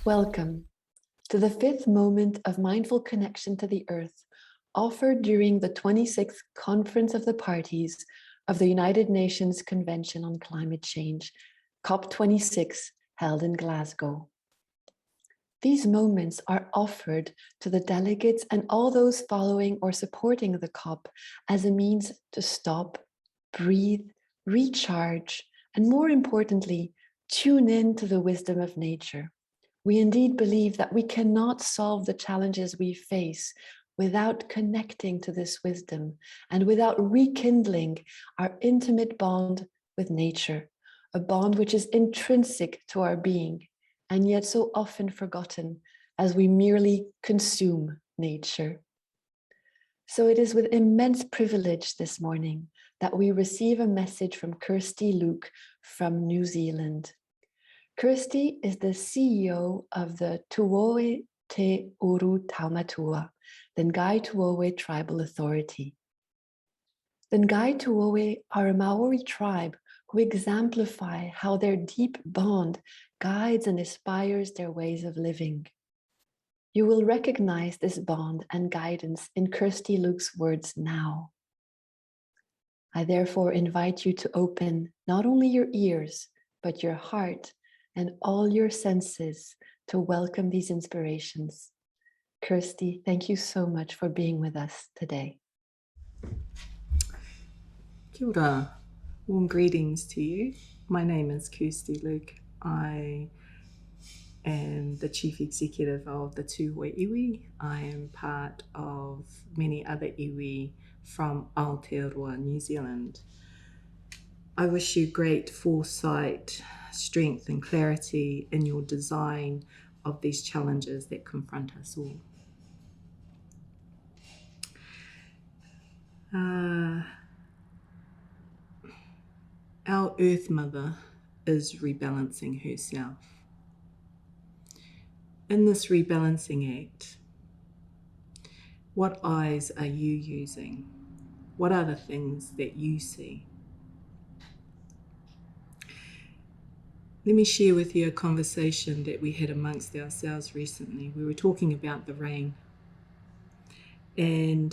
Welcome to the fifth moment of mindful connection to the earth, offered during the 26th Conference of the Parties of the United Nations Convention on Climate Change, COP26, held in Glasgow. These moments are offered to the delegates and all those following or supporting the COP as a means to stop, breathe, recharge, and more importantly, tune in to the wisdom of nature. We indeed believe that we cannot solve the challenges we face without connecting to this wisdom and without rekindling our intimate bond with nature, a bond which is intrinsic to our being and yet so often forgotten as we merely consume nature. So it is with immense privilege this morning that we receive a message from Kirsti Luke from New Zealand. Kirsti is the CEO of the Tuhoe Te Uru Taumatua, the Ngai Tuhoe Tribal Authority. The Ngai Tuhoe are a Maori tribe who exemplify how their deep bond guides and inspires their ways of living. You will recognize this bond and guidance in Kirsti Luke's words now. I therefore invite you to open not only your ears, but your heart and all your senses to welcome these inspirations. Kirsti, thank you so much for being with us today. Kia ora. Warm greetings to you. My name is Kirsti Luke. I am the Chief Executive of the Tuhoe Iwi. I am part of many other iwi from Aotearoa, New Zealand. I wish you great foresight, strength and clarity in your design of these challenges that confront us all. Our Earth Mother is rebalancing herself. In this rebalancing act, what eyes are you using? What are the things that you see? Let me share with you a conversation that we had amongst ourselves recently. We were talking about the rain. And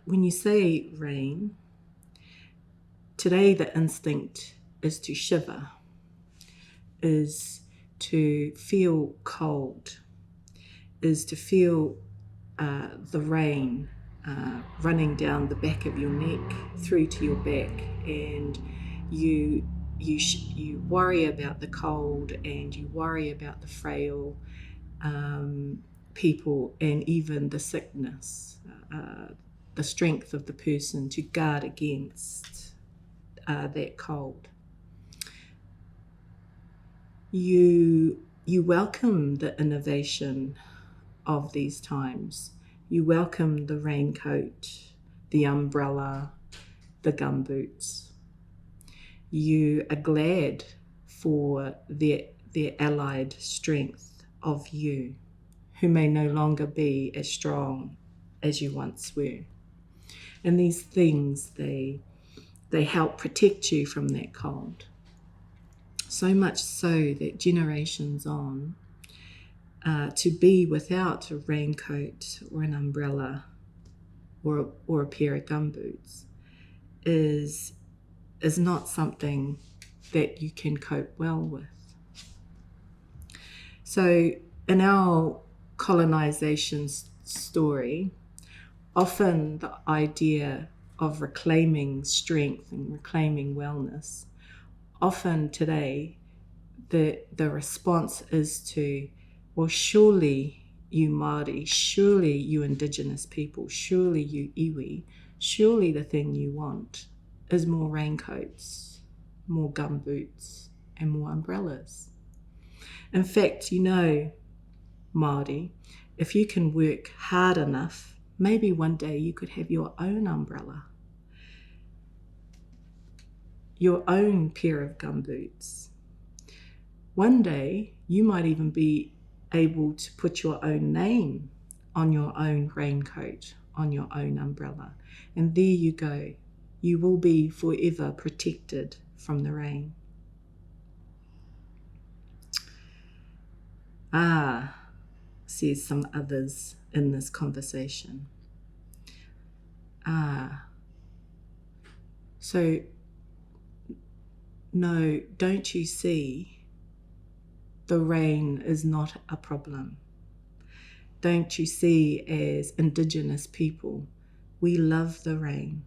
when you say rain, today the instinct is to shiver, is to feel cold, is to feel the rain running down the back of your neck through to your back, and you worry about the cold and you worry about the frail people and even the sickness, the strength of the person to guard against that cold. You welcome the innovation of these times. You welcome the raincoat, the umbrella, the gumboots. You are glad for their allied strength of you, who may no longer be as strong as you once were. And these things, they help protect you from that cold. So much so that generations on, to be without a raincoat or an umbrella or a pair of gumboots is not something that you can cope well with. So in our colonization story, often the idea of reclaiming strength and reclaiming wellness, often today the response is to, well, surely you Māori, surely you Indigenous people, surely you iwi, surely the thing you want is more raincoats, more gumboots, and more umbrellas. In fact, you know, Māori, if you can work hard enough, maybe one day you could have your own umbrella, your own pair of gumboots. One day you might even be able to put your own name on your own raincoat, on your own umbrella. And there you go. You will be forever protected from the rain. says some others in this conversation. So, no, don't you see? The rain is not a problem. Don't you see, as Indigenous people, we love the rain.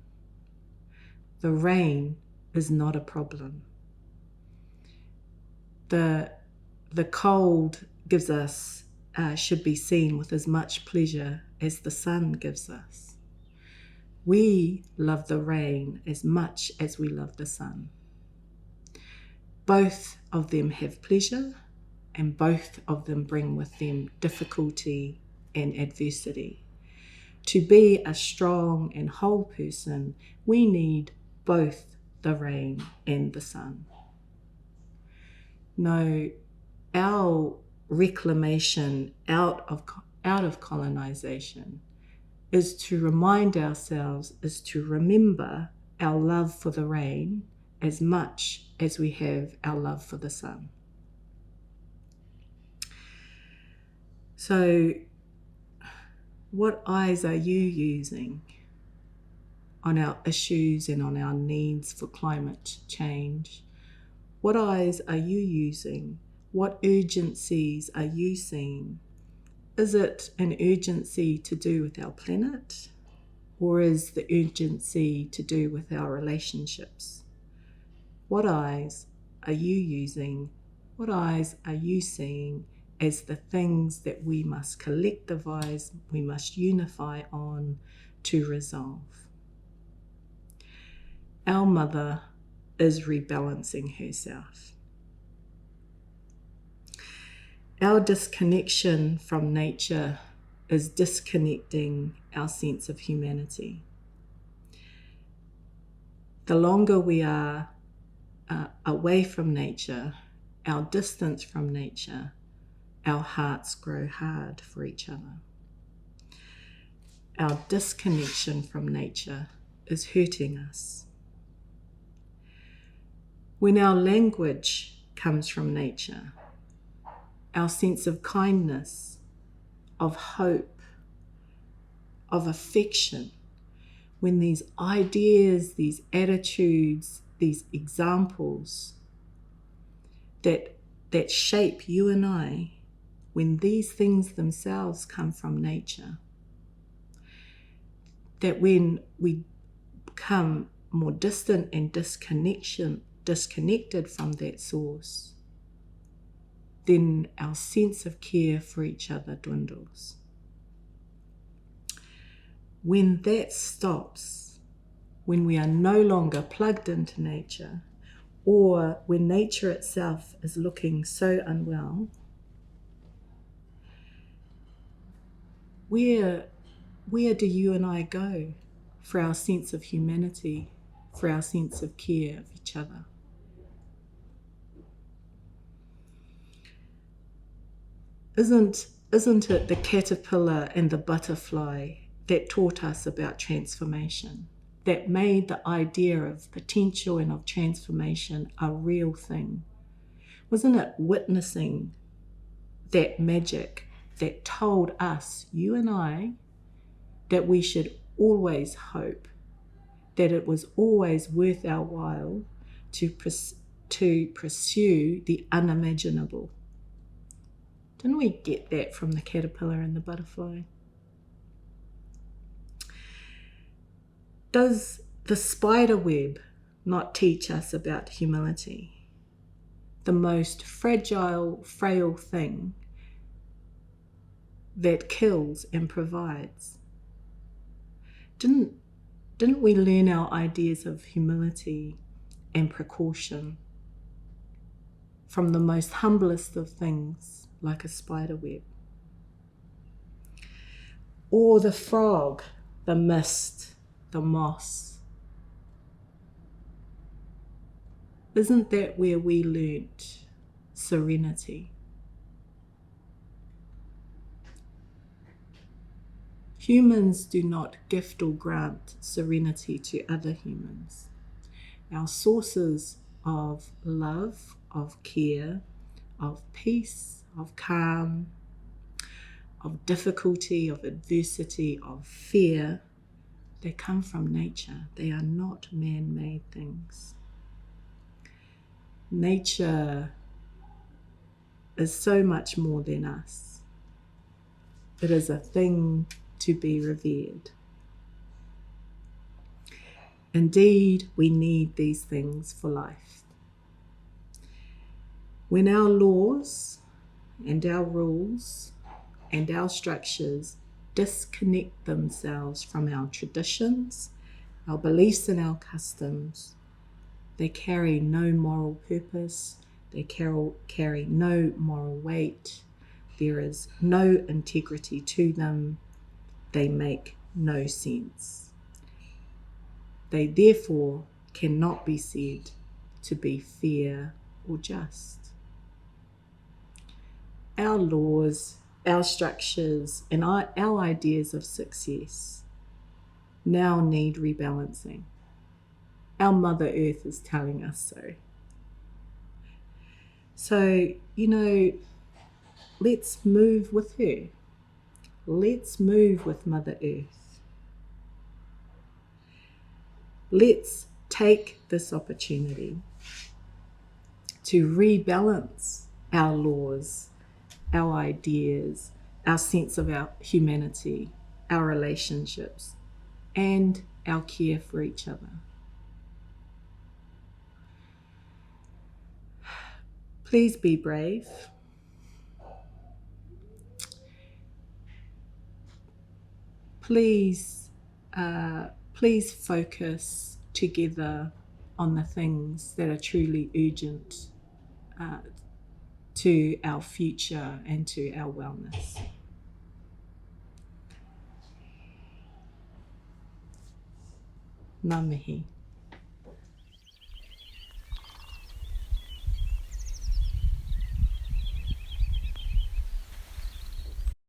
The rain is not a problem. The cold gives us, should be seen with as much pleasure as the sun gives us. We love the rain as much as we love the sun. Both of them have pleasure, and both of them bring with them difficulty and adversity. To be a strong and whole person, we need both the rain and the sun. No, our reclamation out of colonization is to remind ourselves, is to remember our love for the rain as much as we have our love for the sun. So, what eyes are you using on our issues and on our needs for climate change? What eyes are you using? What urgencies are you seeing? Is it an urgency to do with our planet, or is the urgency to do with our relationships? What eyes are you using? What eyes are you seeing as the things that we must collectivize, we must unify on to resolve? Our mother is rebalancing herself. Our disconnection from nature is disconnecting our sense of humanity. The longer we are away from nature, our distance from nature, our hearts grow hard for each other. Our disconnection from nature is hurting us. When our language comes from nature, our sense of kindness, of hope, of affection, when these ideas, these attitudes, these examples that shape you and I, when these things themselves come from nature, that when we become more distant and disconnected from that source, then our sense of care for each other dwindles. When that stops, when we are no longer plugged into nature, or when nature itself is looking so unwell, where do you and I go for our sense of humanity, for our sense of care of each other? Isn't it the caterpillar and the butterfly that taught us about transformation, that made the idea of potential and of transformation a real thing? Wasn't it witnessing that magic that told us, you and I, that we should always hope, that it was always worth our while to pursue the unimaginable? Didn't we get that from the caterpillar and the butterfly? Does the spider web not teach us about humility? The most fragile, frail thing that kills and provides. Didn't we learn our ideas of humility and precaution from the most humblest of things, like a spider web? Or the frog, the mist, the moss. Isn't that where we learnt serenity? Humans do not gift or grant serenity to other humans. Our sources of love, of care, of peace, of calm, of difficulty, of adversity, of fear, they come from nature. They are not man-made things. Nature is so much more than us. It is a thing to be revered. Indeed, we need these things for life. When our laws and our rules and our structures disconnect themselves from our traditions, our beliefs and our customs, they carry no moral purpose, they carry no moral weight, there is no integrity to them, they make no sense. They therefore cannot be said to be fair or just. Our laws, our structures, and our ideas of success now need rebalancing. Our Mother Earth is telling us so. So, let's move with her. Let's move with Mother Earth. Let's take this opportunity to rebalance our laws, our ideas, our sense of our humanity, our relationships, and our care for each other. Please be brave. Please focus together on the things that are truly urgent to our future and to our wellness. Ngā mihi.